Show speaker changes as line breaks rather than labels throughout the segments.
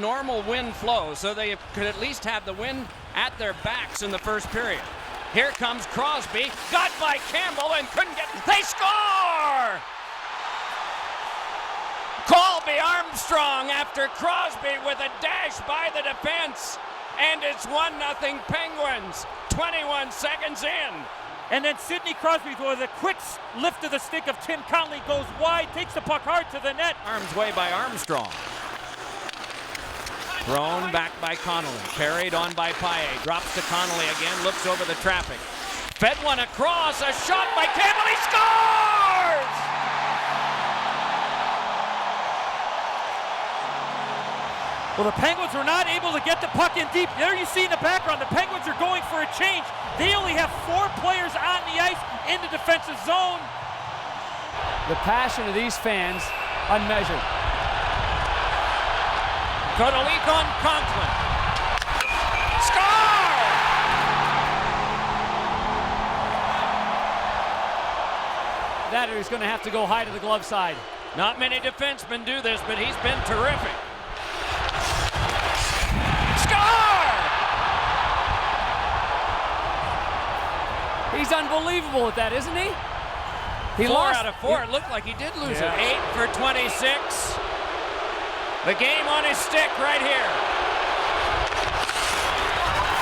normal wind flow, so they could at least have the wind at their backs in the first period. Here comes Crosby, got by Campbell and couldn't get, they score! Colby Armstrong after Crosby with a dash by the defense, and it's 1-0 Penguins, 21 seconds in.
And then Sidney Crosby with a quick lift of the stick of Tim Connolly goes wide, takes the puck hard to the net.
Arms way by Armstrong. Thrown back by Connolly, carried on by Paille, drops to Connolly again, looks over the traffic. Fed one across, a shot by Campbell, he scores!
Well, the Penguins were not able to get the puck in deep. There you see in the background, the Penguins are going for a change. They only have 4 players on the ice in the defensive zone.
The passion of these fans, unmeasured.
Kodalikon Conklin. Score!
That is going to have to go high to the glove side.
Not many defensemen do this, but he's been terrific. Score!
He's unbelievable at that, isn't he? He
4
lost
out of 4. It looked like he did lose it. 8 for 26. The game on his stick right here.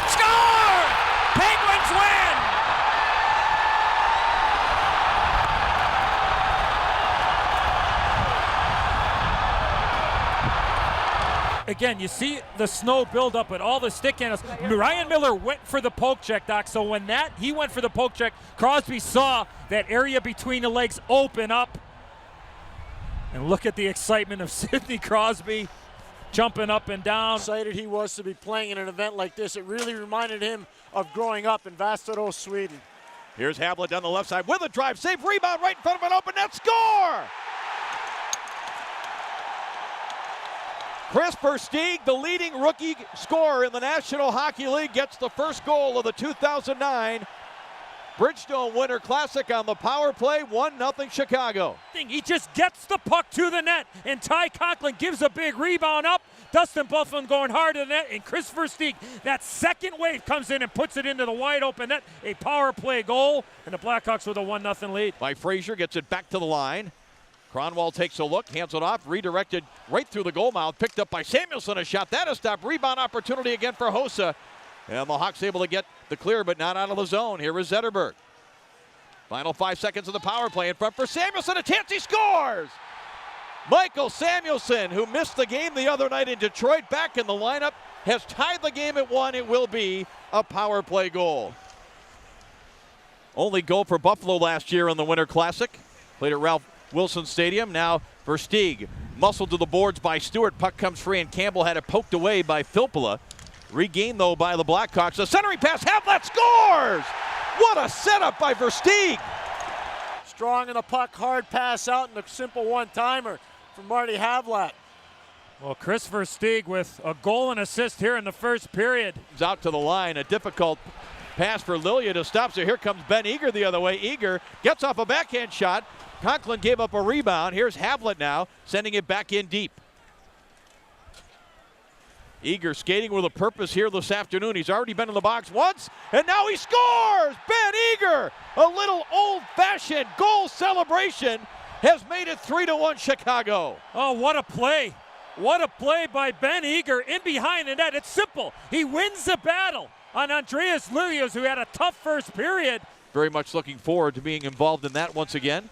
Score! Penguins win!
Again, you see the snow build up at all the stick handles. Ryan Miller went for the poke check, Doc. So when he went for the poke check, Crosby saw that area between the legs open up. And look at the excitement of Sidney Crosby jumping up and down.
Excited he was to be playing in an event like this. It really reminded him of growing up in Västerås, Sweden.
Here's Havlat down the left side with a drive, save, rebound right in front of an open net, score! Chris Versteeg, the leading rookie scorer in the National Hockey League, gets the first goal of the 2009 Bridgestone Winter Classic on the power play, 1-0 Chicago.
He just gets the puck to the net, and Ty Conklin gives a big rebound up. Dustin Byfuglien going hard to the net, and Chris Versteeg, that second wave comes in and puts it into the wide open net. A power play goal, and the Blackhawks with a 1-0 lead.
By Frazier, gets it back to the line. Cronwall takes a look, hands it off, redirected right through the goal mouth, picked up by Samuelsson, a shot. That is stopped. Rebound opportunity again for Hossa. And the Hawks able to get the clear, but not out of the zone. Here is Zetterberg. Final 5 seconds of the power play in front for Samuelsson. A chance, he scores! Michael Samuelsson, who missed the game the other night in Detroit, back in the lineup, has tied the game at 1. It will be a power play goal. Only goal for Buffalo last year in the Winter Classic. Played at Ralph Wilson Stadium. Now Versteeg muscled to the boards by Stewart. Puck comes free, and Campbell had it poked away by Filppula. Regained, though, by the Blackhawks. A centering pass. Havlat scores! What a setup by Versteeg!
Strong in the puck, hard pass out, and a simple one-timer from Marty Havlat.
Well, Chris Versteeg with a goal and assist here in the first period.
He's out to the line. A difficult pass for Lilia to stop. So here comes Ben Eager the other way. Eager gets off a backhand shot. Conklin gave up a rebound. Here's Havlat now, sending it back in deep. Eager skating with a purpose here this afternoon. He's already been in the box once, and now he scores! Ben Eager! A little old-fashioned goal celebration has made it 3-1 Chicago.
Oh, what a play. What a play by Ben Eager in behind the net. It's simple. He wins the battle on Andreas Lilius, who had a tough first period.
Very much looking forward to being involved in that once again.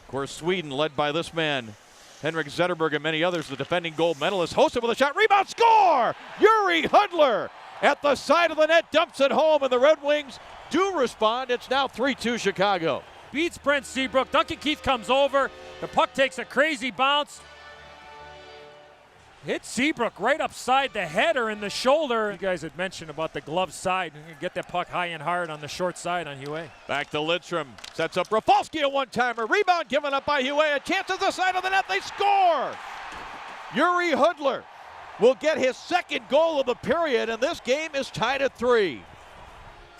Of course, Sweden led by this man, Henrik Zetterberg, and many others, the defending gold medalist. Hossa with a shot, rebound, score! Yuri Hudler at the side of the net, dumps it home, and the Red Wings do respond. It's now 3-2 Chicago.
Beats Brent Seabrook. Duncan Keith comes over. The puck takes a crazy bounce. Hits Seabrook right upside the head or in the shoulder. You guys had mentioned about the glove side. You can get that puck high and hard on the short side on Huet.
Back to Lidstrom. Sets up Rafalski, a one-timer. Rebound given up by Huet. A chance at the side of the net. They score! Yuri Hudler will get his second goal of the period, and this game is tied at 3.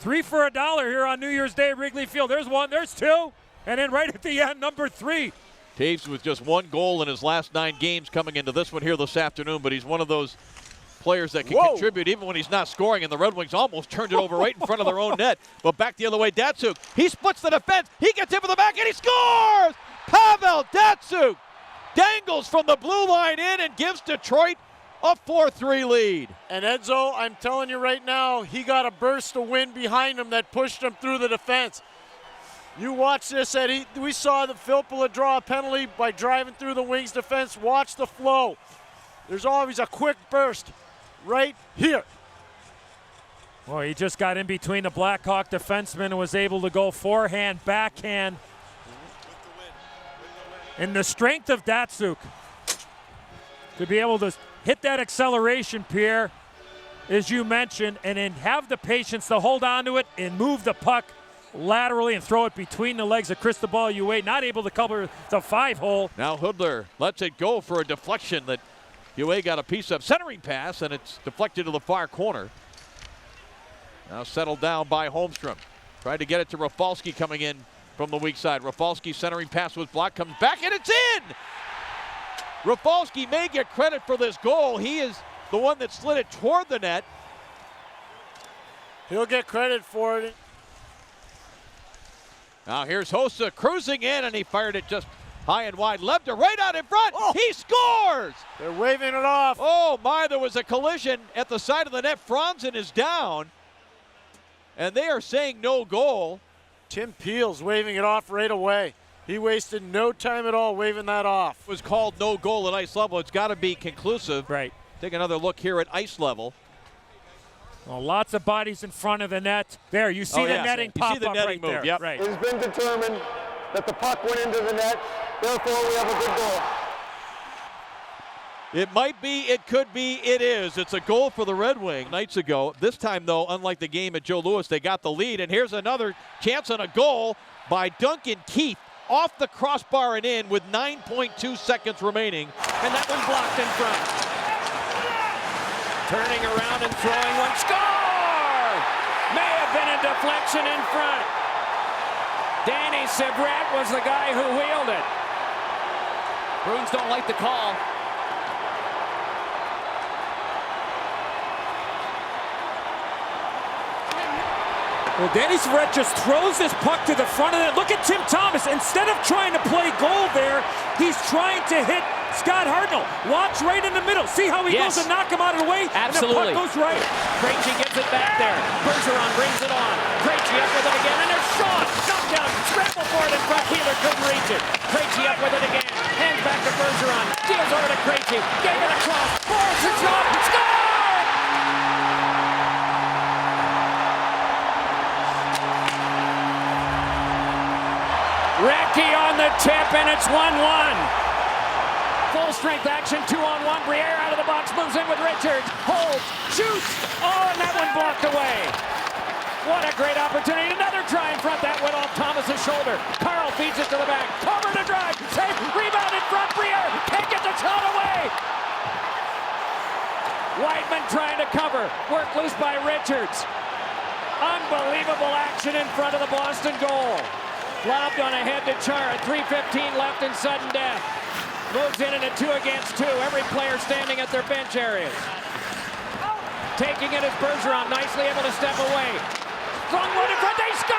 3 for $1 here on New Year's Day at Wrigley Field. There's one, there's two, and then right at the end, number 3.
Taves with just 1 goal in his last 9 games coming into this one here this afternoon, but he's one of those players that can contribute even when he's not scoring, and the Red Wings almost turned it over right in front of their own net. But back the other way, Datsyuk. He splits the defense. He gets in for the back, and he scores! Pavel Datsyuk dangles from the blue line in and gives Detroit a 4-3 lead.
And Edzo, I'm telling you right now, he got a burst of wind behind him that pushed him through the defense. You watch this, Eddie. We saw the Filppula draw a penalty by driving through the Wings defense. Watch the flow. There's always a quick burst right here.
Well, he just got in between the Blackhawk defenseman and was able to go forehand, backhand. And the strength of Datsyuk to be able to hit that acceleration, Pierre, as you mentioned, and then have the patience to hold on to it and move the puck laterally and throw it between the legs of Cristobal Huet, not able to cover the 5-hole.
Now Hudler lets it go for a deflection that Huet got a piece of. Centering pass, and it's deflected to the far corner. Now settled down by Holmstrom. Tried to get it to Rafalski coming in from the weak side. Rafalski centering pass was blocked, comes back, and it's in! Rafalski may get credit for this goal. He is the one that slid it toward the net.
He'll get credit for it.
Now here's Hossa cruising in, and he fired it just high and wide. Lebda right out in front.
Oh.
He scores!
They're waving it off.
Oh my, there was a collision at the side of the net. Franzen is down, and they are saying no goal.
Tim Peel's waving it off right away. He wasted no time at all waving that off.
It was called no goal at ice level. It's got to be conclusive.
Right.
Take another look here at ice level.
Well, lots of bodies in front of the net. There, you see the
yes.
netting
You
pop
see the
up
netting
right
move,
there.
yep.
Right.
It has been determined that the puck went into the net. Therefore, we have a good goal.
It might be, it could be, it is. It's a goal for the Red Wings nights ago. This time, though, unlike the game at Joe Louis, they got the lead. And here's another chance on a goal by Duncan Keith off the crossbar and in with 9.2 seconds remaining.
And that one blocked in front. Turning around and throwing one. Score! May have been a deflection in front. Danny Sebret was the guy who wheeled it. Bruins don't like the call.
Well, Danny Sebret just throws this puck to the front of it. Look at Tim Thomas. Instead of trying to play goal there, he's trying to hit Scott Hartnell. Watch right in the middle. See how he goes to knock him out of the way?
Absolutely.
And the puck goes right.
Krejci gets it back there. Bergeron brings it on. Krejci up with it again, and there's Shaw. Knocked down. Scramble for it in front. Wheeler couldn't reach it. Krejci up with it again. Hands back to Bergeron. Deals over to Krejci. Gave it across. Force it shot. Score! Recchi on the tip, and it's 1-1. Full strength action, 2-on-1. Briere out of the box, moves in with Richards. Holds, shoots. Oh, and that one blocked away. What a great opportunity. Another try in front. That went off Thomas's shoulder. Carl feeds it to the back. Cover to drive. Save. Rebound in front. Briere can't get the shot away. Whiteman trying to cover. Work loose by Richards. Unbelievable action in front of the Boston goal. Lobbed on ahead to Chara. 3:15 left in sudden death. Moves in a 2 against 2. Every player standing at their bench areas. Taking it is Bergeron. Nicely able to step away. Strong one in front. They score!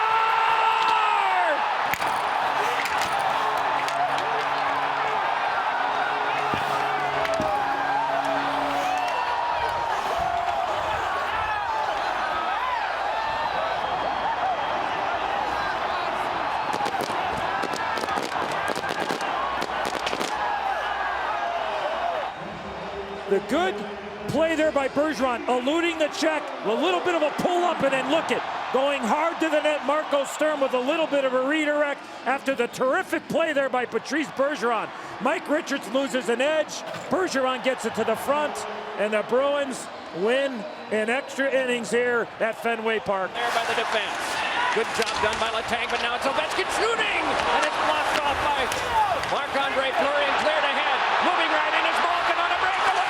The good play there by Bergeron, eluding the check, a little bit of a pull-up, and then look it. Going hard to the net, Marco Sturm with a little bit of a redirect after the terrific play there by Patrice Bergeron. Mike Richards loses an edge, Bergeron gets it to the front, and the Bruins win in extra innings here at Fenway Park.
There by the defense. Good job done by Letang, but now it's Ovechkin shooting, and it's blocked off by Marc-Andre Fleury and cleared ahead. Moving right in is Malkin on a breakaway.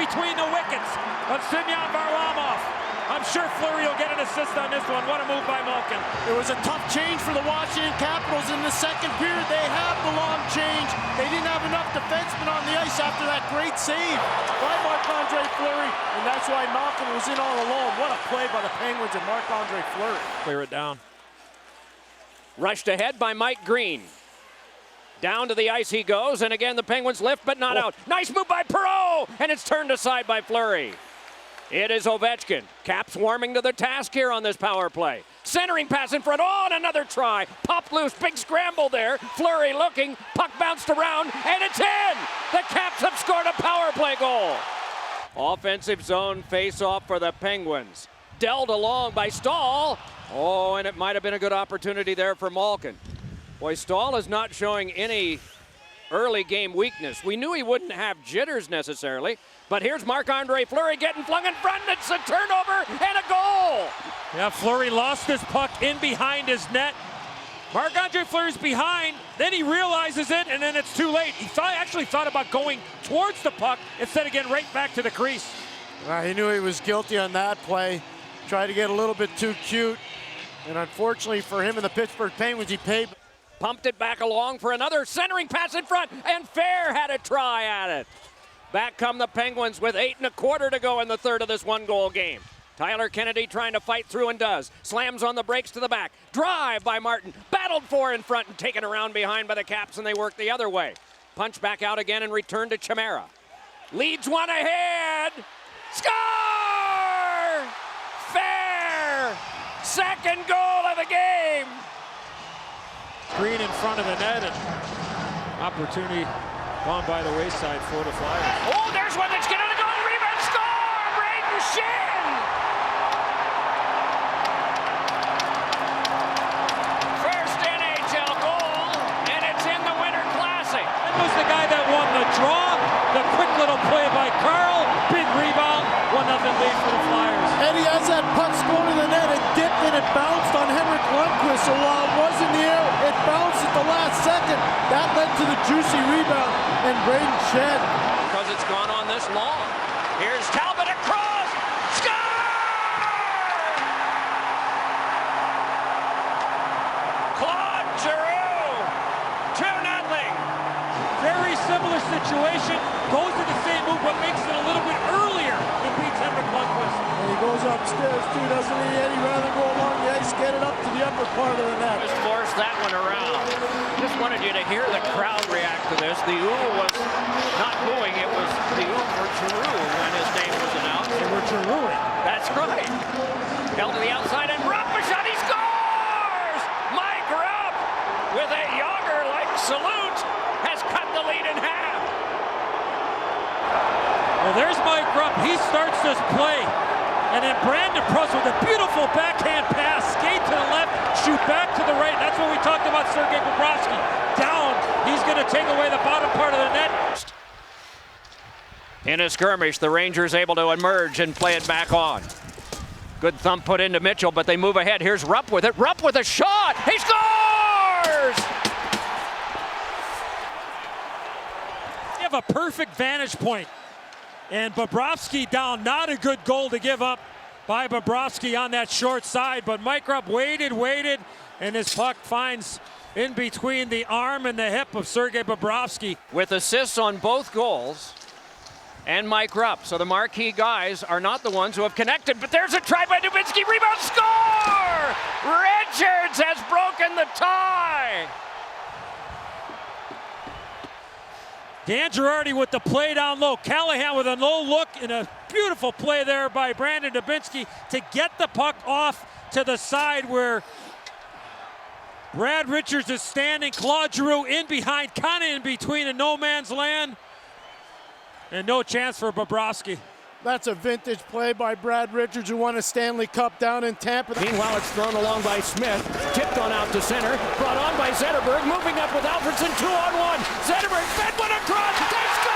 between the wickets of Semyon Varlamov. I'm sure Fleury will get an assist on this one. What a move by Malkin.
It was a tough change for the Washington Capitals in the second period. They have the long change. They didn't have enough defensemen on the ice after that great save by Marc-Andre Fleury, and that's why Malkin was in all alone. What a play by the Penguins and Marc-Andre Fleury.
Clear it down.
Rushed ahead by Mike Green. Down to the ice he goes, and again the Penguins lift but not out. Nice move by Perreault, and it's turned aside by Fleury. It is Ovechkin. Caps warming to the task here on this power play. Centering pass in front. Oh, and another try. Popped loose. Big scramble there. Fleury looking. Puck bounced around, and it's in. The Caps have scored a power play goal. Offensive zone face-off for the Penguins. Dealt along by Stahl. Oh, and it might have been a good opportunity there for Malkin. Boy, Stahl is not showing any early game weakness. We knew he wouldn't have jitters necessarily, but here's Marc-Andre Fleury getting flung in front. It's a turnover and a goal.
Yeah, Fleury lost his puck in behind his net. Marc-Andre Fleury's behind, then he realizes it, and then it's too late. He actually thought about going towards the puck instead of getting right back to the crease.
He knew he was guilty on that play. Tried to get a little bit too cute, and unfortunately for him and the Pittsburgh Penguins, he paid.
Pumped it back along for another centering pass in front, and Fair had a try at it. Back come the Penguins with 8 1/4 to go in the third of this one-goal game. Tyler Kennedy trying to fight through and does. Slams on the brakes to the back. Drive by Martin. Battled for in front and taken around behind by the Caps, and they work the other way. Punch back out again and return to Chimera. Leads one ahead. Score! Fair! Second goal of the game.
Green in front of the net, and opportunity gone by the wayside for the Flyers.
Oh, there's one that's getting a goal. Rebound, score! Braden Shin! First NHL goal, and it's in the Winter Classic.
That was the guy that won the draw. The quick little play by Carl. Big rebound. 1-0 lead for the Flyers.
Eddie, as that puck scored in the net, it dipped and it bounced on Henrik Lundqvist. So while it was in the air, it bounced at the last second. That led to the juicy rebound and Braden Shed.
Because it's gone on this long. Here's Talbot across. Score! Claude Giroux. 2-0.
Very similar situation. Goes to the same move, but makes it a little bit earlier than beats Henrik Lundqvist.
And he goes upstairs too, doesn't he, Eddie? Rather than go along the ice, get it up to the upper part of the net.
Just force that one around. Just wanted you to hear the crowd react to this. The ooh was not booing, it was the ooh for Giroux when his name was announced.
They were Giroux.
That's right. Held to the outside and Rupp a shot, he scores! Mike Rupp with a Yager-like salute has cut the lead in half.
Well, there's Mike Rupp. He starts this play. And then Brandon Prust with a beautiful backhand pass. Skate to the left, shoot back to the right. That's what we talked about, Sergei Bobrovsky. Down. He's going to take away the bottom part of the net.
In a skirmish, the Rangers able to emerge and play it back on. Good thump put into Mitchell, but they move ahead. Here's Rupp with it. Rupp with a shot. He scores!
They have a perfect vantage point. And Bobrovsky down. Not a good goal to give up by Bobrovsky on that short side. But Mike Rupp waited, and his puck finds in between the arm and the hip of Sergei Bobrovsky.
With assists on both goals, and Mike Rupp. So the marquee guys are not the ones who have connected, but there's a try by Dubinsky, rebound, score! Richards has broken the tie!
Dan Girardi with the play down low. Callahan with a low look and a beautiful play there by Brandon Dubinsky to get the puck off to the side where Brad Richards is standing. Claude Giroux in behind, kind of in between in no man's land. And no chance for Bobrovsky.
That's a vintage play by Brad Richards, who won a Stanley Cup down in Tampa.
Meanwhile, it's thrown along by Smith. Tipped on out to center. Brought on by Zetterberg. Moving up with Alfredson. 2-on-1. Zetterberg fed one across. They score!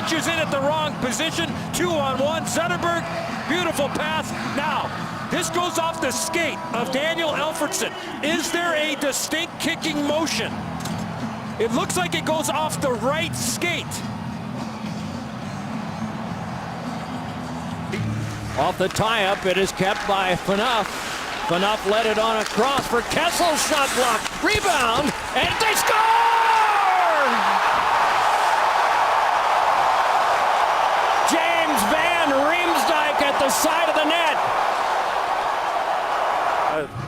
Pitches in at the wrong position. 2-on-1. Zetterberg. Beautiful pass. Now,
This goes off the skate of Daniel Alfredsson. Is there a distinct kicking motion? It looks like it goes off the right skate.
Off the tie-up, it is kept by Phaneuf. Phaneuf led it on a cross for Kessel. Shot blocked. Rebound, and they score! James Van Riemsdyk at the side of the net.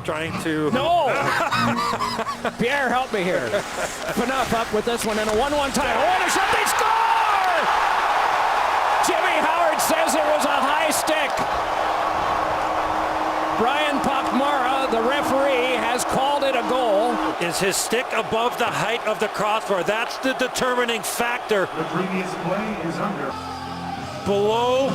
Trying to...
No! Pierre, help me here. Phaneuf up with this one in a 1-1 tie. Oh, and a shot, they score! Jimmy Howard says it was a high stick. Brian Pakmara, the referee, has called it a goal.
Is his stick above the height of the crossbar? That's the determining factor.
The previous play is under.
Below.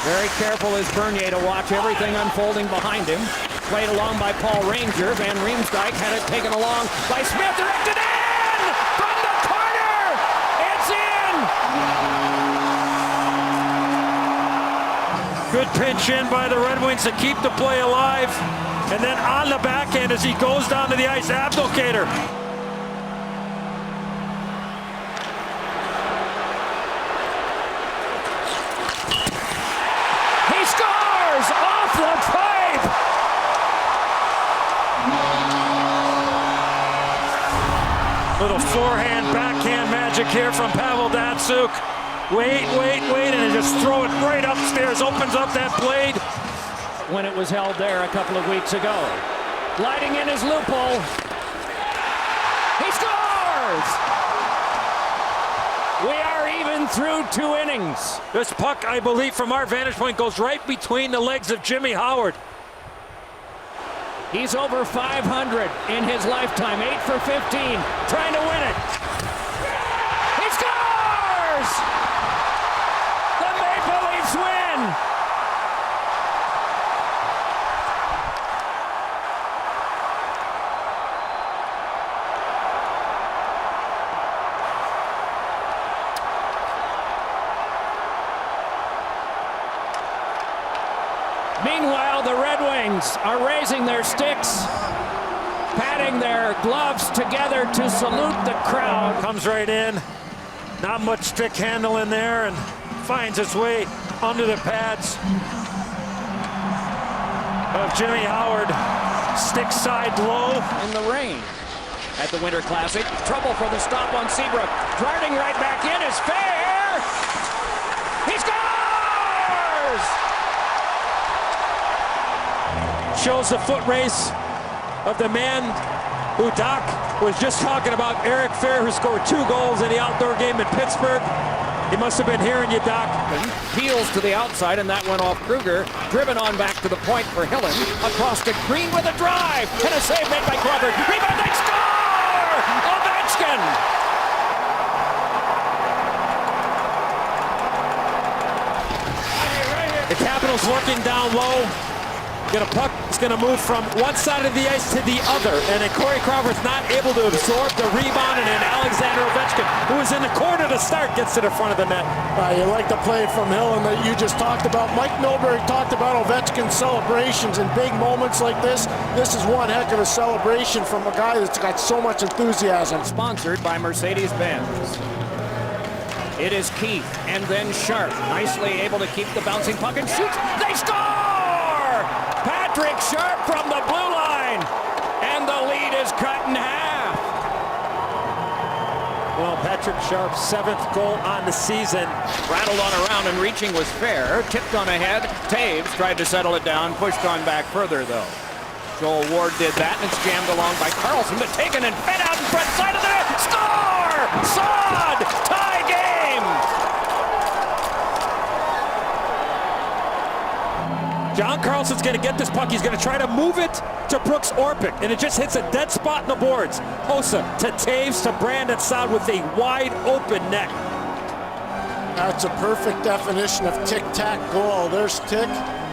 Very careful is Bernier to watch everything unfolding behind him. Played along by Paul Ranger. Van Riemsdyk had it taken along by Smith. Directed in! From the corner! It's in!
Good pinch in by the Red Wings to keep the play alive. And then on the backhand as he goes down to the ice, Abdelkader.
He scores off the pipe!
Little forehand, backhand magic here from Pavel Datsyuk. Wait, and just throw it right upstairs. Opens up that blade.
When it was held there a couple of weeks ago. Gliding in his loophole. He scores! We are even through 2 innings.
This puck, I believe, from our vantage point, goes right between the legs of Jimmy Howard.
He's over 500 in his lifetime. 8 for 15, trying to win it. He scores! The Maple Leafs win! Meanwhile, the Red Wings are raising their sticks, patting their gloves together to salute the crowd.
Comes right in. Not much stick handle in there and finds its way under the pads of Jimmy Howard. Stick side low.
In the rain at the Winter Classic. Trouble for the stop on Seabrook. Darting right back in is fair. He scores!
Shows the foot race of the man who Doc was just talking about, Eric Fair, who scored 2 goals in the outdoor game in Pittsburgh. He must have been hearing you, Doc.
Heels to the outside, and that went off Kruger. Driven on back to the point for Hillen. Across to Green with a drive. And a save made by Crawford. Rebound, they score! Ovechkin!
The Capitals working down low. Get a puck. It's going to move from one side of the ice to the other. And then Corey Crawford's not able to absorb the rebound. And then Alexander Ovechkin, who was in the corner to start, gets to the front of the net.
You like the play from Hillen that you just talked about. Mike Milbury talked about Ovechkin's celebrations in big moments like this. This is one heck of a celebration from a guy that's got so much enthusiasm.
Sponsored by Mercedes-Benz. It is Keith and then Sharp. Nicely able to keep the bouncing puck and shoots. They score! Patrick Sharp from the blue line. And the lead is cut in half.
Well, Patrick Sharp's 7th goal on the season.
Rattled on around and reaching was fair. Tipped on ahead. Taves tried to settle it down. Pushed on back further, though. Joel Ward did that, and it's jammed along by Carlson, but taken and fed out in front side of the net. Score! Sod! Tie game!
John Carlson's going to get this puck. He's going to try to move it to Brooks Orpik, and it just hits a dead spot in the boards. Hossa to Taves to Brandon Saad with a wide open net.
That's a perfect definition of tic-tac goal. There's tick,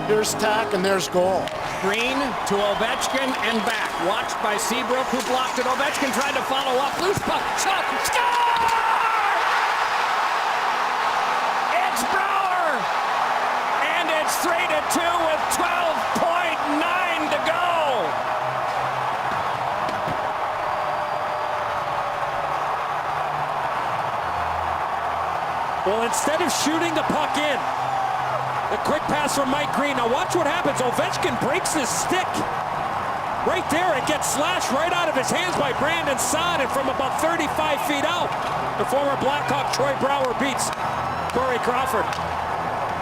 here's tack, and there's goal.
Green to Ovechkin and back. Watched by Seabrook, who blocked it. Ovechkin tried to follow up. Loose puck. Shot. Score! It's Brouwer! And it's 3-2 with 12.9
Well, instead of shooting the puck in, the quick pass from Mike Green. Now watch what happens. Ovechkin breaks his stick. Right there, it gets slashed right out of his hands by Brandon Saad, and from about 35 feet out, the former Blackhawk Troy Brouwer beats Corey Crawford.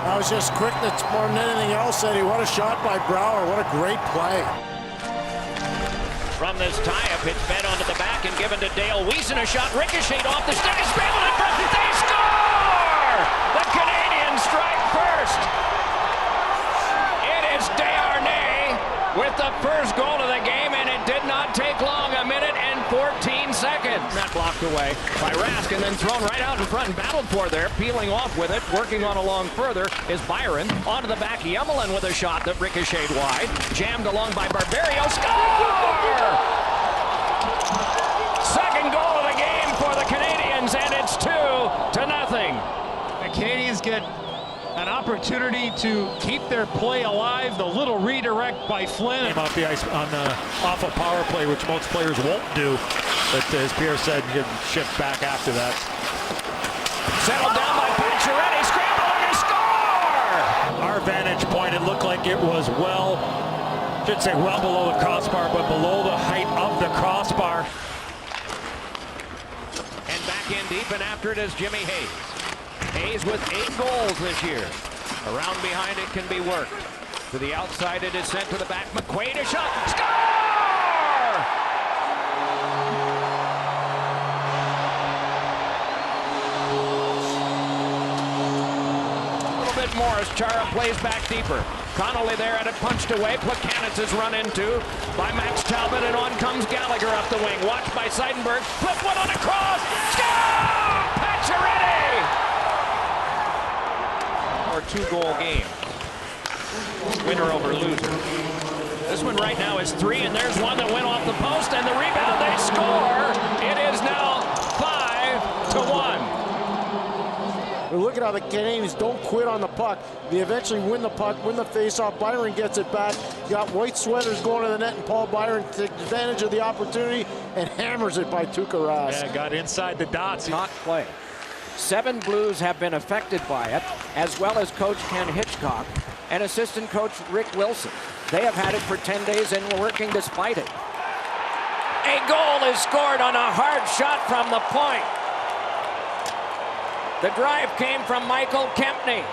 I was just quick more than anything else, Eddie. What a shot by Brouwer. What a great play.
From this tie-up, it's fed onto the back and given to Dale Wiesen. A shot ricocheted off the stick. It's scrambled in front. They score! The Canadiens strike first. It is Desharnais with the first goal of the game, and it did not take long, 1 minute and 14 seconds. That blocked away by Rask and then thrown right out in front and battled for there. Peeling off with it, working on along further is Byron. Onto the back, Yemelin with a shot that ricocheted wide. Jammed along by Barberio. Score! Second goal of the game for the Canadiens, and it's 2-0. The
Canadiens get an opportunity to keep their play alive. The little redirect by Flynn.
Came off the ice on the off a power play, which most players won't do. But as Pierre said, you can shift back after that.
Settled down by Pacioretty, scramble and score!
Our vantage point, it looked like it was should say well below the crossbar, but below the height of the crossbar.
And back in deep, and after it is Jimmy Hayes. Hayes with 8 goals this year. Around behind it can be worked. To the outside, it is sent to the back. McQuaid, a shot. Score! A little bit more as Chara plays back deeper. Connolly there at it, punched away. Plekanec is run into by Max Talbot, and on comes Gallagher up the wing. Watched by Seidenberg. Flip one on a cross. Score! Pacioretty! Or 2-goal game. Winner over loser. This one right now is 3, and there's one that went off the post, and the rebound, they score. It is now 5-1.
But look at how the Canadiens don't quit on the puck. They eventually win the puck, win the faceoff. Byron gets it back. You got white sweaters going to the net, and Paul Byron takes advantage of the opportunity and hammers it by Tuukka Rask.
Yeah, got inside the dots.
Not play. 7 Blues have been affected by it, as well as coach Ken Hitchcock and assistant coach Rick Wilson. They have had it for 10 days and were working despite it. A goal is scored on a hard shot from the point. The drive came from Michael Kempny.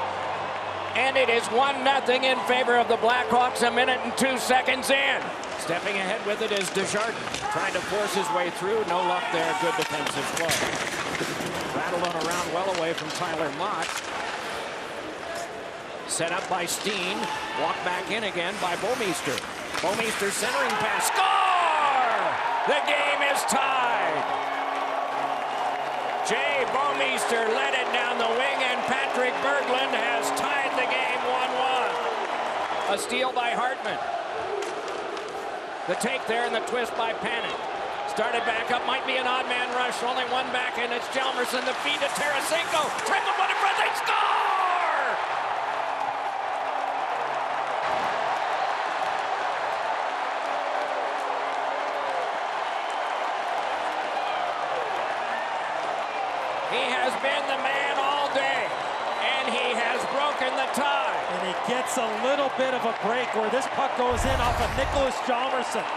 And it is 1-0 in favor of the Blackhawks, 1 minute and 2 seconds in. Stepping ahead with it is Desjardins, trying to force his way through. No luck there, good defensive play. Rattled on around well away from Tyler Mott. Set up by Steen. Walk back in again by Bouwmeester. Bouwmeester centering pass. Score! The game is tied. Jay Bouwmeester led it down the wing, and Patrick Berglund has tied the game 1-1. A steal by Hartman. The take there and the twist by Panik. Started back up, might be an odd man rush. Only one back, and it's Hjalmarsson. The feed to Tarasenko. Triple one in front, they score! He has been the man all day, and he has broken the tie.
And he gets a little bit of a break where this puck goes in off of Nicholas Hjalmarsson.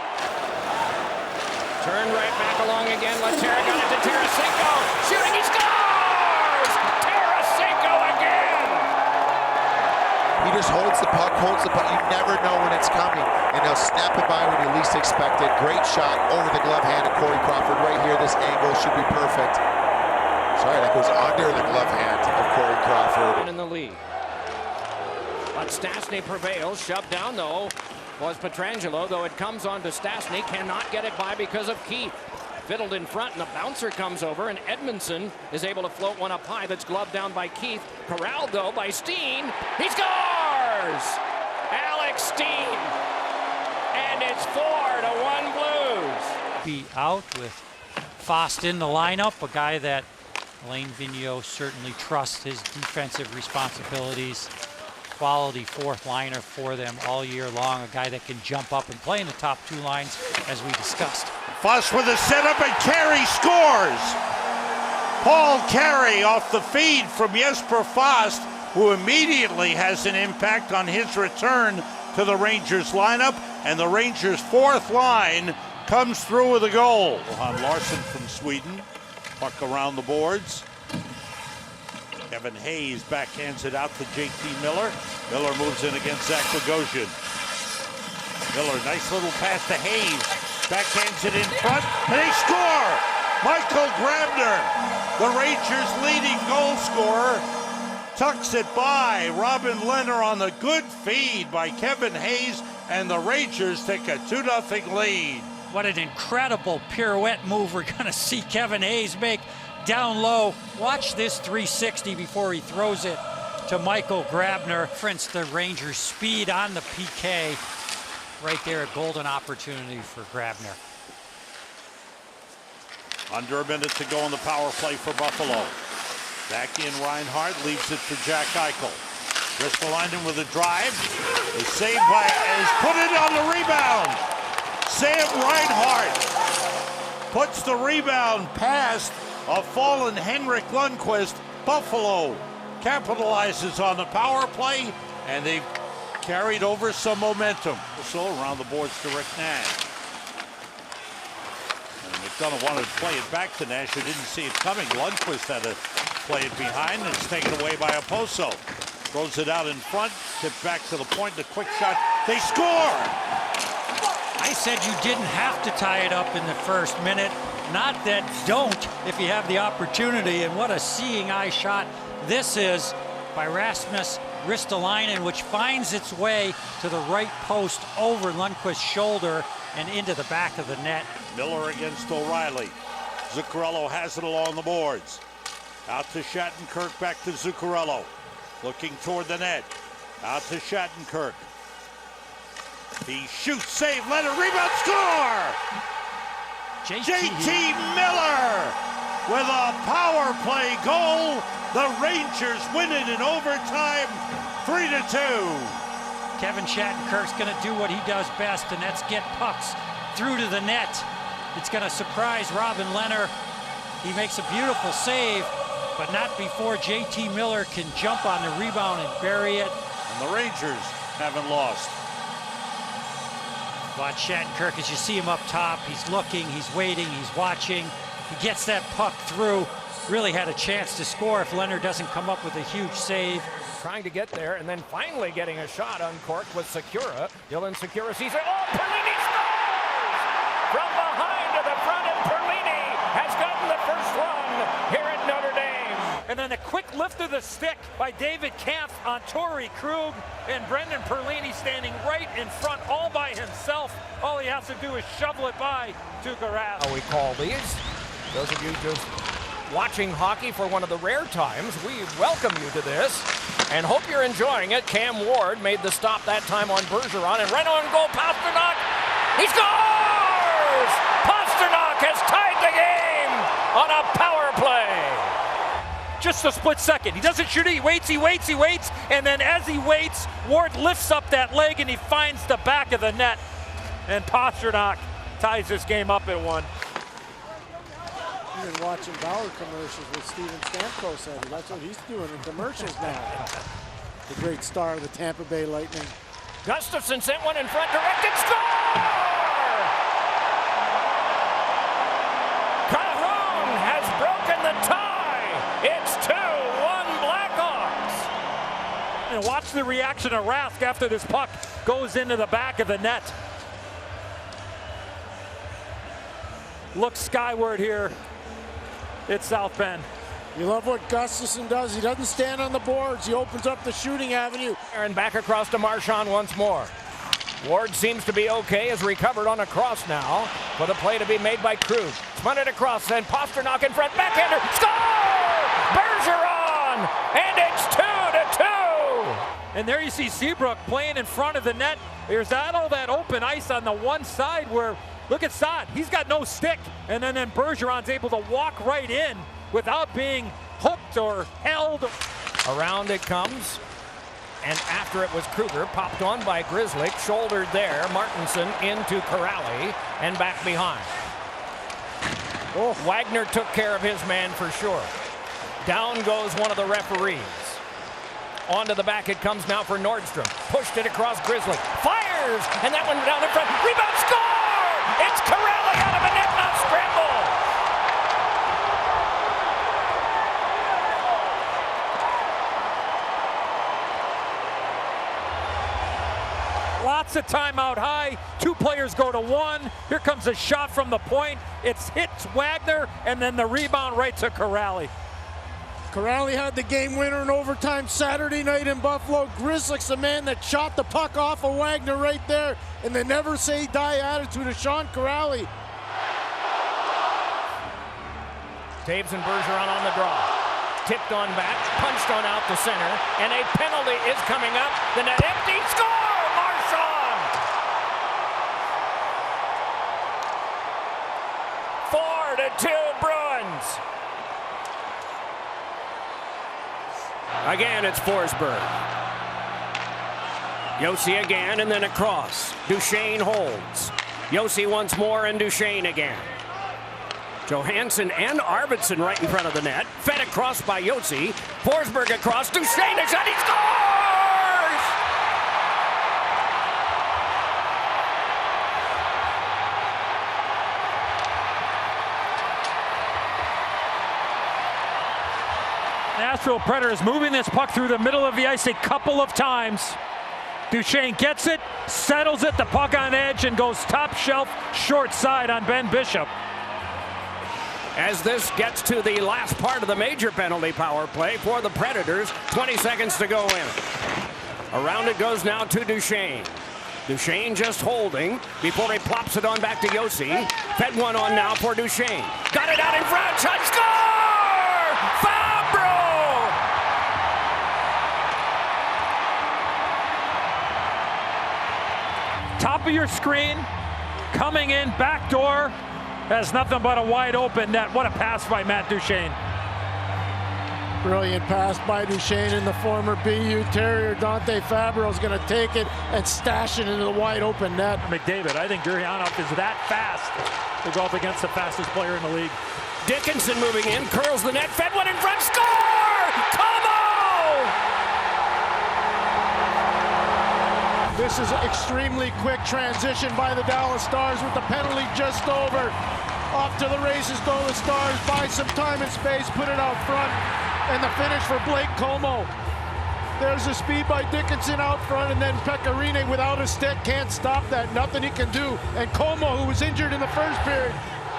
Turned right back along again. Laterra got it to Tarasenko. Shooting, he scores! Tarasenko again!
He just holds the puck. You never know when it's coming. And he'll snap it by when you least expect it. Great shot over the glove hand of Corey Crawford. Right here, this angle should be perfect. Sorry, that goes under the glove hand of Corey Crawford.
In the lead. But Stastny prevails. Shoved down, though, was Pietrangelo, though it comes on to Stastny. Cannot get it by because of Keith. Fiddled in front, and the bouncer comes over, and Edmondson is able to float one up high that's gloved down by Keith. Corralled, though, by Steen. He scores! Alex Steen. And it's 4-1 Blues.
Be out with Fost in the lineup, a guy that Alain Vigneault certainly trusts his defensive responsibilities. Quality fourth liner for them all year long, a guy that can jump up and play in the top 2 lines, as we discussed.
Fuss with a setup, and Carey scores!
Paul Carey off the feed from Jesper Fast, who immediately has an impact on his return to the Rangers lineup, and the Rangers' fourth line comes through with a goal. Johan Larsson from Sweden, puck around the boards. Kevin Hayes backhands it out to JT Miller. Miller moves in against Zach Bogosian. Miller, nice little pass to Hayes. Backhands it in front, and they score! Michael Grabner, the Rangers' leading goal scorer, tucks it by. Robin Lehner on the good feed by Kevin Hayes, and the Rangers take a 2-0 lead.
What an incredible pirouette move we're going to see Kevin Hayes make down low. Watch this 360 before he throws it to Michael Grabner. Difference the Rangers' speed on the PK. Right there, a golden opportunity for Grabner.
Under a minute to go on the power play for Buffalo. Back in Reinhart, leaves it for Jack Eichel. Ristolainen with a drive. Is saved by, is put it on the rebound. Sam Reinhart puts the rebound past a fallen Henrik Lundqvist. Buffalo capitalizes on the power play, and they've carried over some momentum. So around the boards to Rick Nash. And McDonough wanted to play it back to Nash, who didn't see it coming. Lundqvist had to play it behind, and it's taken away by Oposo. Throws it out in front, tipped back to the point, the quick shot. They score!
I said you didn't have to tie it up in the first minute. Not that don't if you have the opportunity. And what a seeing eye shot this is by Rasmus Ristolainen, which finds its way to the right post over Lundqvist's shoulder and into the back of the net.
Miller against O'Reilly. Zuccarello has it along the boards. Out to Shattenkirk, back to Zuccarello. Looking toward the net. Out to Shattenkirk. He shoots, save, let it rebound, score! JT Miller with a power play goal. The Rangers win it in overtime, 3-2.
Kevin Shattenkirk's going to do what he does best, and that's get pucks through to the net. It's going to surprise Robin Lehner. He makes a beautiful save, but not before JT Miller can jump on the rebound and bury it.
And the Rangers haven't lost.
Watch Shattenkirk as you see him up top. He's looking, he's waiting, he's watching. He gets that puck through. Really had a chance to score if Lehner doesn't come up with a huge save.
Trying to get there, and then finally getting a shot uncorked with Sekura. Dylan Sekura sees it. Oh, Perlini scores! From behind to the front, and Perlini has gotten the first run here at Notre Dame.
And then a quick lift of the stick by David Kampf on Torrey Krug, and Brendan Perlini standing right in front all by himself. All he has to do is shovel it by to Garras.
How we call these. Those of you just watching hockey for one of the rare times, we welcome you to this and hope you're enjoying it. Cam Ward made the stop that time on Bergeron, and right on goal, Pastrnak. He scores! Pastrnak has tied the game on a power play.
Just a split second. He doesn't shoot it. He waits, and then as he waits, Ward lifts up that leg and he finds the back of the net. And Pastrnak ties this game up at 1.
You've been watching Bauer commercials with Steven Stamkos. That's what he's doing in commercials now. The great star of the Tampa Bay Lightning.
Gustafsson sent one in front, directed, score! Caron has broken the tie. It's 2-1 Blackhawks.
And watch the reaction of Rask after this puck goes into the back of the net. Look skyward here. It's South Bend.
You love what Gustafsson does. He doesn't stand on the boards. He opens up the shooting avenue.
And back across to Marchand once more. Ward seems to be okay, is recovered on a cross now for the play to be made by Krug. Spun it across, and Pastrnak in front, backhander, score! Bergeron! And it's 2-2!
And there you see Seabrook playing in front of the net. There's all that open ice on the one side where, look at Saad, he's got no stick. And then Bergeron's able to walk right in without being hooked or held.
Around it comes. And after it was Kruger, popped on by Grzelcyk, shouldered there, Martinson into Corrali, and back behind. Oh, Wagner took care of his man for sure. Down goes one of the referees. Onto the back it comes now for Nordstrom. Pushed it across Grizzly. Fires! And that one down in front. Rebound, score! It's Corelli out of a net, not scramble!
Lots of time out high. 2 players go to 1. Here comes a shot from the point. It hits Wagner, and then the rebound right to Corrali.
Corrali had the game winner in overtime Saturday night in Buffalo. Grzelcyk's the man that shot the puck off of Wagner right there. And the never say die attitude of Sean Corrali.
Taves and Bergeron on the draw. Tipped on back, punched on out to center, and a penalty is coming up. The net empty, score! Marchand! 4-2 Bruins. Again, it's Forsberg. Josi again, and then across. Duchesne holds. Josi once more, and Duchesne again. Johansson and Arvidsson right in front of the net. Fed across by Josi. Forsberg across. Duchesne, a shot, he scores!
Nashville Predators moving this puck through the middle of the ice a couple of times. Duchesne gets it, settles it, the puck on edge, and goes top shelf short side on Ben Bishop.
As this gets to the last part of the major penalty power play for the Predators, 20 seconds to go in. Around it goes now to Duchesne. Duchesne just holding before he plops it on back to Josi. Fed one on now for Duchesne. Got it out in front, shot, score! Fabro!
Top of your screen, coming in, back door. Has nothing but a wide open net. What a pass by Matt Duchesne.
Brilliant pass by Duchesne, and the former BU Terrier Dante Fabro is going to take it and stash it into the wide open net.
McDavid, I think Gurianov is that fast to go up against the fastest player in the league.
Dickinson moving in, curls the net, fed one in front, score! Como!
This is an extremely quick transition by the Dallas Stars with the penalty just over. Off to the races go the Stars, buy some time and space, put it out front, and the finish for Blake Como. There's the speed by Dickinson out front, and then Pecorine without a stick can't stop that. Nothing he can do. And Como, who was injured in the first period,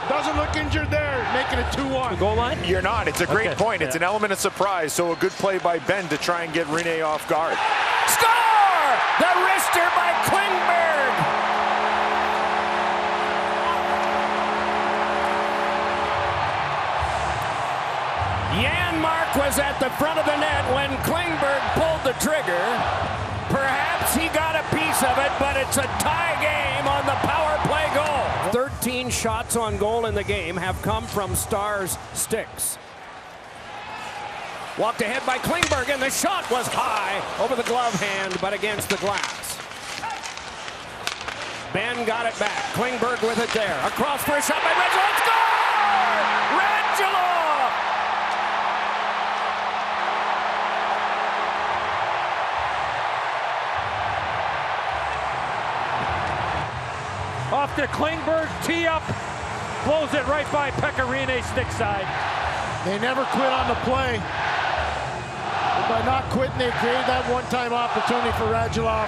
doesn't look injured there, making it 2-1.
The goal line?
You're not. It's a great point. It's an element of surprise, so a good play by Ben to try and get Rene off guard.
Score! The wrister by Klingberg! Janmark was at the front of the net when Klingberg pulled the trigger. Perhaps he got a piece of it, but it's a tie game on the power play goal. 13 shots on goal in the game have come from Stars sticks. Walked ahead by Klingberg, and the shot was high over the glove hand, but against the glass. Ben got it back. Klingberg with it there. Across for a shot by Regula. Score! Regula!
Off to Klingberg, tee up, blows it right by Pecorine, stick side.
They never quit on the play. And by not quitting, they created that one-time opportunity for Radulov.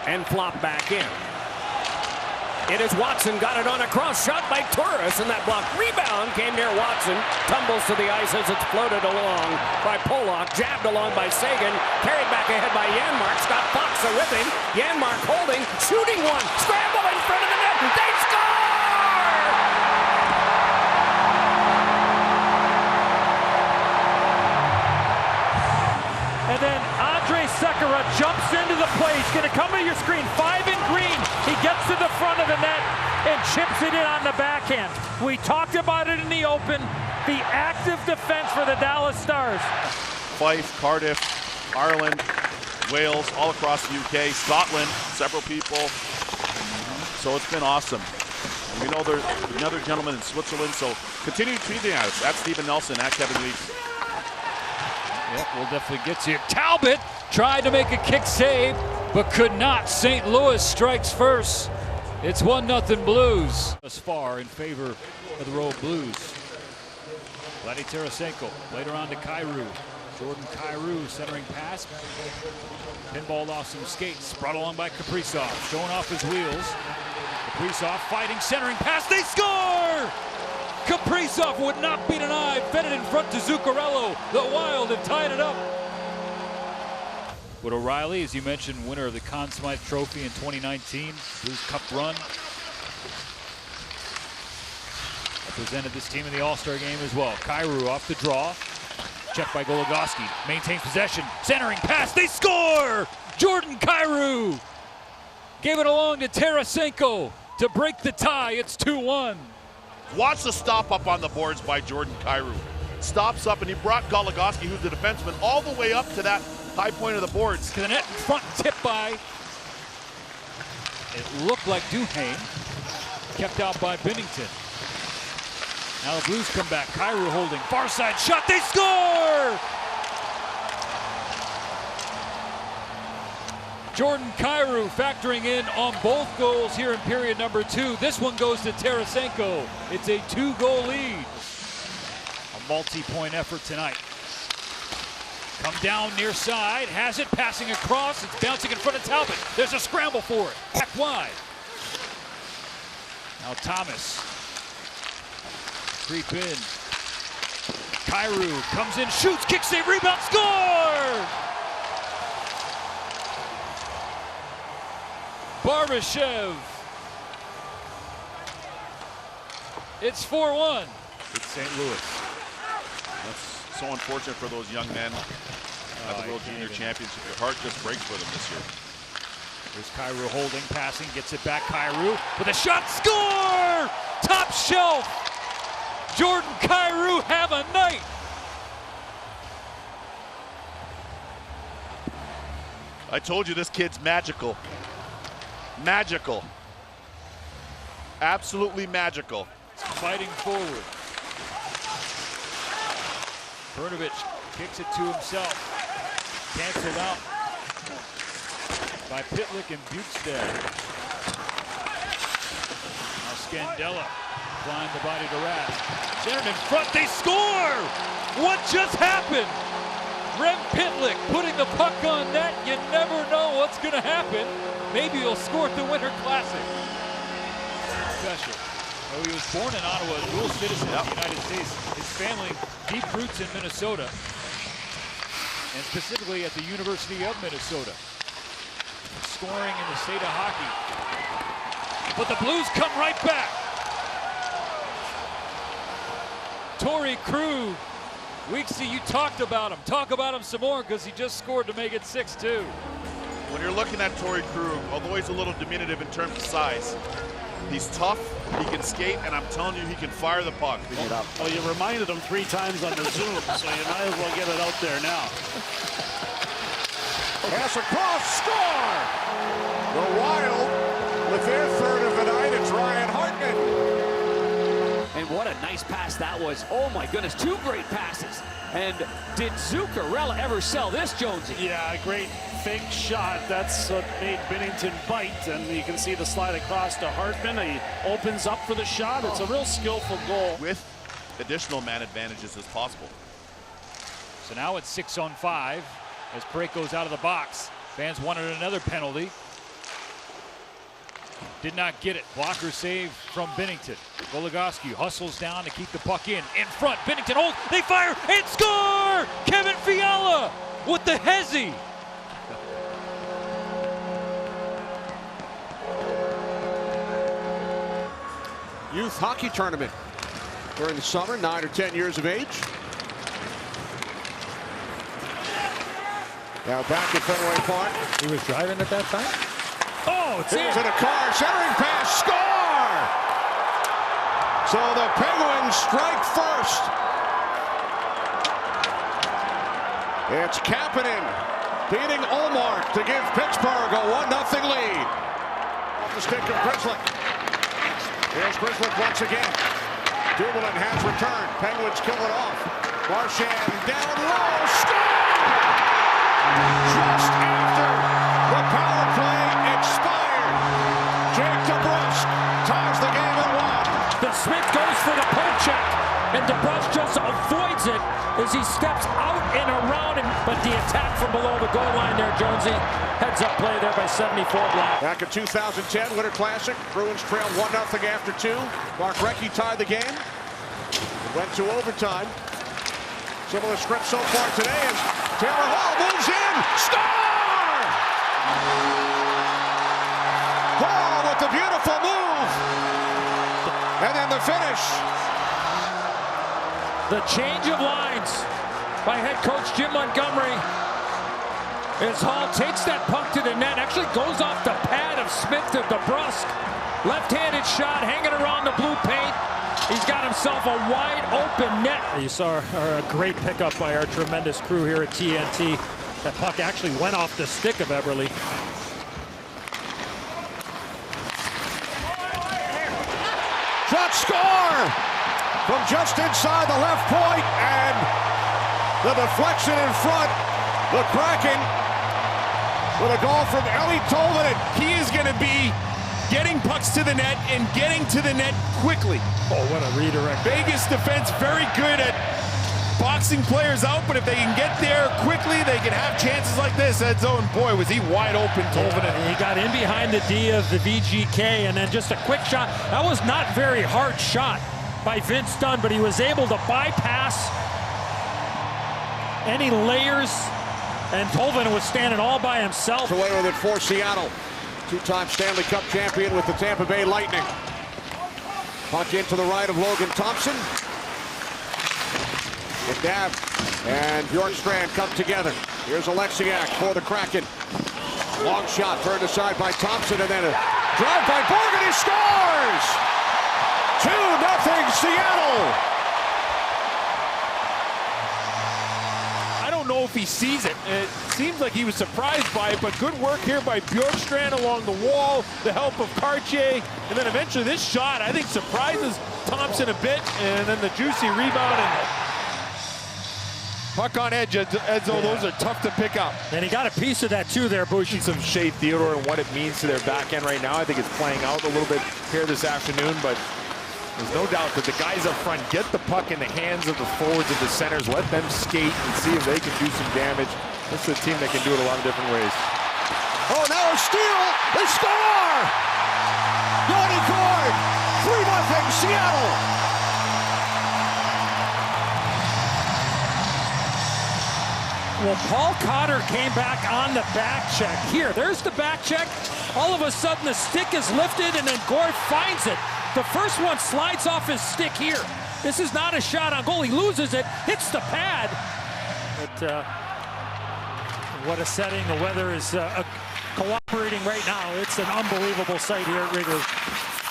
And flop back in. It is Watson, got it on a cross shot by Turris, and that block rebound came near Watson. Tumbles to the ice as it's floated along by Pollock, jabbed along by Sagan, carried back ahead by Janmark. Scott Fox with him. Janmark holding, shooting one, scramble in front of the net. They score!
And then Andre Sekera jumps into the play. He's going to come to your screen. 5 in green. He gets to the front of the net and chips it in on the backhand. We talked about it in the open. The active defense for the Dallas Stars.
Fife, Cardiff, Ireland, Wales, all across the UK, Scotland, several people. So it's been awesome.
We know there's another gentleman in Switzerland, so continue tweeting at us, at Stephen Nelson, at Kevin Weeks.
Yep, we'll definitely get to you. Talbot tried to make a kick save, but could not. St. Louis strikes first. It's 1-0 Blues. Thus far in favor of the Road Blues. Vladdy Tarasenko later on to Kyrou. Jordan Kyrou centering pass. Pinball off some skates. Brought along by Kaprizov. Showing off his wheels. Kaprizov fighting, centering pass. They score! Kaprizov would not be denied. Fed it in front to Zuccarello. The Wild have tied it up. Wood O'Reilly, as you mentioned, winner of the Conn Smythe Trophy in 2019. Blues Cup run. Represented this team in the All-Star game as well. Kyrou off the draw. Checked by Goligoski. Maintains possession. Centering pass. They score! Jordan Kyrou gave it along to Tarasenko to break the tie. It's 2-1.
Watch the stop up on the boards by Jordan Kyrou. Stops up, and he brought Goligoski, who's the defenseman, all the way up to that high point of the boards.
To the net in front, tipped by, it looked like Duhaime. Kept out by Binnington. Now the Blues come back. Kyrou holding. Far side shot. They score! Jordan Kyrou factoring in on both goals here in period number 2. This one goes to Tarasenko. It's a 2-goal lead. A multi-point effort tonight. Come down near side, has it, passing across. It's bouncing in front of Talbot. There's a scramble for it. Back wide. Now Thomas. Creep in. Kyrou comes in, shoots, kick save, rebound, score! Barbashev. It's 4-1.
It's St. Louis. That's so unfortunate for those young men at the World Junior Championship. Your heart just breaks for them this year.
There's Kyrou holding, passing, gets it back. Kyrou with a shot, score! Top shelf. Jordan Kyrou have a night.
I told you this kid's magical. Magical. Absolutely magical.
Fighting forward. Brnovich kicks it to himself. Canceled out by Pitlick and Bukestad. Now Scandella flying the body to Rask. Centered in front, they score! What just happened? Rem Pitlick putting the puck on net. You never know what's going to happen. Maybe he'll score at the Winter Classic. Special. Oh, he was born in Ottawa, a dual citizen of the United States. His family, deep roots in Minnesota, and specifically at the University of Minnesota. Scoring in the state of hockey. But the Blues come right back. Torrey Krug. Weeksy, you talked about him. Talk about him some more because he just scored to make it 6-2.
When you're looking at Torrey Krug, although he's a little diminutive in terms of size, he's tough, he can skate, and I'm telling you, he can fire the puck.
Well, you reminded him 3 times on the Zoom, so you might as well get it out there now.
Pass across, score! The Wild with their third of the night. It's Ryan Hartman.
And what a nice pass that was. Oh my goodness, 2 great passes. And did Zuccarello ever sell this, Jonesy?
Yeah, great fake shot. That's what made Binnington bite. And you can see the slide across to Hartman. He opens up for the shot. It's a real skillful goal.
With additional man advantages as possible.
So now it's 6-on-5 as Parayko goes out of the box. Fans wanted another penalty. Did not get it. Blocker save from Binnington. Goligoski hustles down to keep the puck in. In front, Binnington holds, they fire, and score! Kevin Fiala with the hezzy.
Youth hockey tournament during the summer, 9 or 10 years of age. Now back at Fenway Park.
He was driving at that time?
Oh, it's in.
To the car, centering pass, score! So the Penguins strike first. It's Kapanen beating Ullmark to give Pittsburgh a 1-0 lead. Off the stick of Grzelcyk. Here's Grzelcyk once again. Dumoulin has returned. Penguins kill it off. Marchand down low. Score! Just after the power play expired, Jake DeBrusk ties the game at 1.
The Smith goes for the poke check, and DeBrusk just avoids it as he steps out and around him. But the attack from below the goal line there, Jonesy. Heads up play there by 74 Black.
Back in 2010 Winter Classic, Bruins trailed 1-0 after 2. Mark Recchi tied the game. It went to overtime. Similar script so far today as Taylor Hall moves in. Score! Hall with the beautiful move. And then the finish.
The change of lines by head coach Jim Montgomery as Hall takes that puck to the net, actually goes off the pad of Smith to DeBrusk. Left-handed shot hanging around the blue paint. He's got himself a wide open net. You saw a great pickup by our tremendous crew here at TNT. That puck actually went off the stick of Eberle.
Shot, score! From just inside the left point, and the deflection in front. The Kraken with a goal from Eeli Tolvanen.
He is going to be getting pucks to the net and getting to the net quickly.
Oh, what a redirect.
Vegas defense very good at boxing players out, but if they can get there quickly, they can have chances like this. Ed Zone, boy, was he wide open, Tolvanen.
He got in behind the D of the VGK, and then just a quick shot. That was not very hard shot by Vince Dunn, but he was able to bypass any layers, and Tolvanen was standing all by himself.
Away with it for Seattle. Two-time Stanley Cup champion with the Tampa Bay Lightning. Puck into the right of Logan Thompson. McNabb and Bjorkstrand come together. Here's Alexiak for the Kraken. Long shot turned aside by Thompson, and then a drive by Borgen. He scores! 2-0 Seattle.
I don't know if he sees it. It seems like he was surprised by it, but good work here by Bjorkstrand along the wall, the help of Cartier, and then eventually this shot, I think, surprises Thompson a bit, and then the juicy rebound and puck on edge. Edzo, those are tough to pick up.
And he got a piece of that too there, Bush.
Some Shea Theodore and what it means to their back end right now. I think it's playing out a little bit here this afternoon, but there's no doubt that the guys up front get the puck in the hands of the forwards and the centers, let them skate and see if they can do some damage. This is a team that can do it a lot of different ways.
Oh, now a steal! They score! Yanni Gourde! 3-0 Seattle!
Well, Paul Cotter came back on the back check. Here, there's the back check. All of a sudden, the stick is lifted, and then Gourde finds it. The first one slides off his stick here. This is not a shot on goal. He loses it, hits the pad. But what a setting. The weather is cooperating right now. It's an unbelievable sight here at Wrigley.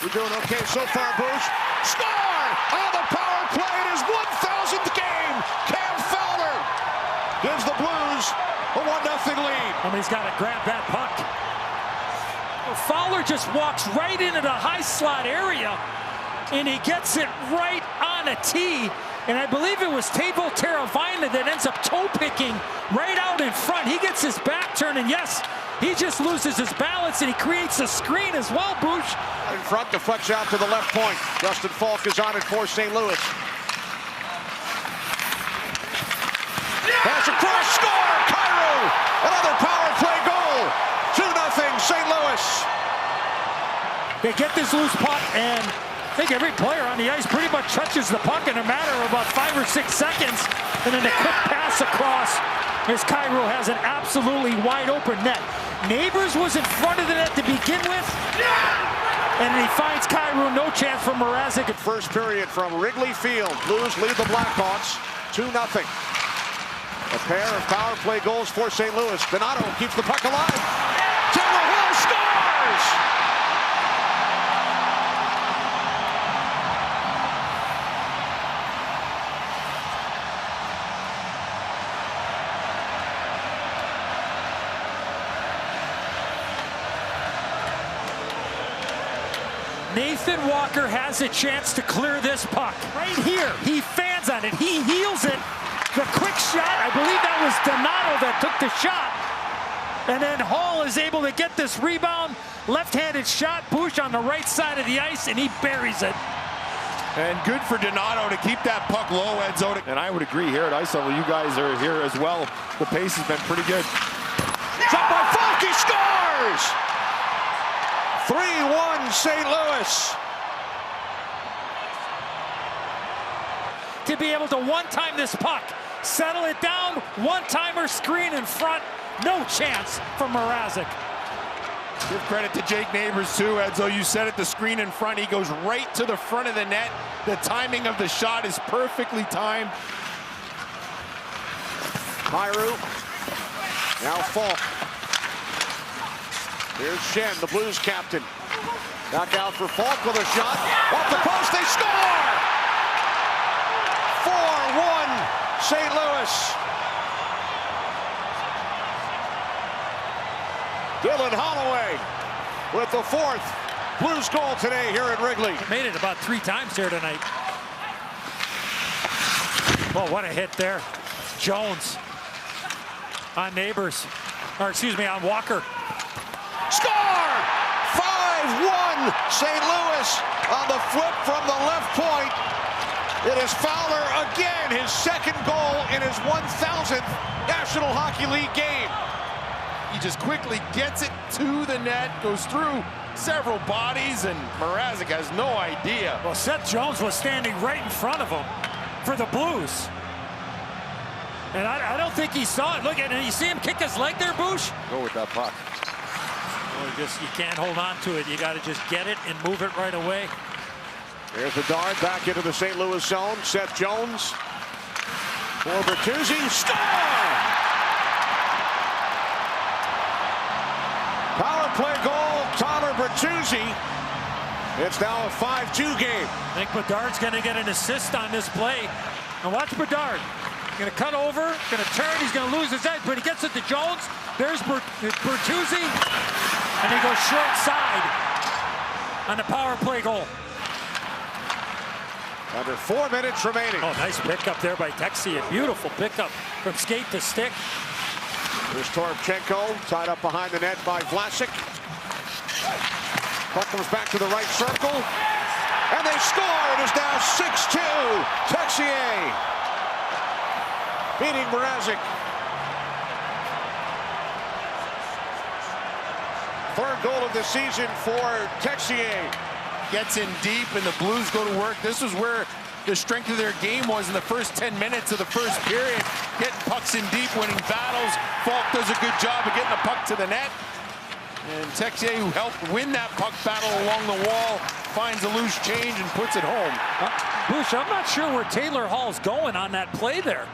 We're doing okay so far, Bruce. Score! On the power play, it is 1,000th game. Cam Fowler gives the Blues a 1-0 lead.
I mean, he's got to grab that puck. Fowler just walks right into the high slot area, and he gets it right on a tee. And I believe it was Teuvo Teravainen that ends up toe picking right out in front. He gets his back turned, and yes, he just loses his balance, and he creates a screen as well, Bush.
In front, deflects out to the left point. Justin Falk is on it for St. Louis. Pass across, score! Cairo! Another power play goal! 2-0 St. Louis.
They get this loose puck, and I think every player on the ice pretty much touches the puck in a matter of about 5 or 6 seconds. And then a quick pass across as Cairo has an absolutely wide open net. Neighbors was in front of the net to begin with. And he finds Cairo, no chance for Mrazek.
First period from Wrigley Field. Blues lead the Blackhawks 2-0. A pair of power play goals for St. Louis. Donato keeps the puck alive. Taylor Hall scores!
Nathan Walker has a chance to clear this puck. Right here, he fans on it, he heels it. The quick shot, I believe that was Donato that took the shot. And then Hall is able to get this rebound. Left-handed shot, Bush on the right side of the ice, and he buries it.
And good for Donato to keep that puck low, Edzo. And I would agree here at ice level, you guys are here as well. The pace has been pretty good.
Shot by Falk, he scores! 3-1 St. Louis.
To be able to one-time this puck, settle it down, one-timer screen in front, no chance for Mrazek.
Give credit to Jake Neighbors too, Edzo. You said it, the screen in front. He goes right to the front of the net. The timing of the shot is perfectly timed.
Kyrou. Now Falk. Here's Shen, the Blues captain. Back out for Falk with a shot. Off the post, they score! 4-1 St. Louis. Dylan Holloway with the 4th Blues goal today here at Wrigley.
Made it about 3 times here tonight. Oh, what a hit there. Jones on Neighbors, or excuse me, on Walker.
Score! 5-1 St. Louis on the flip from the left point. It is Fowler again, his 2nd goal in his 1,000th National Hockey League game.
He just quickly gets it to the net, goes through several bodies, and Mrazek has no idea.
Well, Seth Jones was standing right in front of him for the Blues. And I don't think he saw it. Look at it. You see him kick his leg there, Bush?
Go with that puck.
Well, you can't hold on to it. You got to just get it and move it right away.
There's the dart back into the St. Louis zone. Seth Jones for Bertuzzi. Score! Power play goal, Tyler Bertuzzi. It's now a 5-2 game.
I think Bedard's going to get an assist on this play. And watch Bedard. Going to cut over, going to turn, he's going to lose his edge, but he gets it to Jones. There's Bertuzzi, and he goes short side on the power play goal.
Under 4 minutes remaining.
Oh, nice pickup there by Texier. Beautiful pickup from skate to stick.
There's Toropchenko, tied up behind the net by Vlasic. Puck comes back to the right circle, and they score. It is now 6-2. Texier beating Mrazek. 3rd goal of the season for Texier.
Gets in deep, and the Blues go to work. This is where the strength of their game was in the first 10 minutes of the first period. Getting pucks in deep, winning battles. Falk does a good job of getting the puck to the net. And Texier, who helped win that puck battle along the wall, finds a loose change and puts it home.
Bush, I'm not sure where Taylor Hall's going on that play there.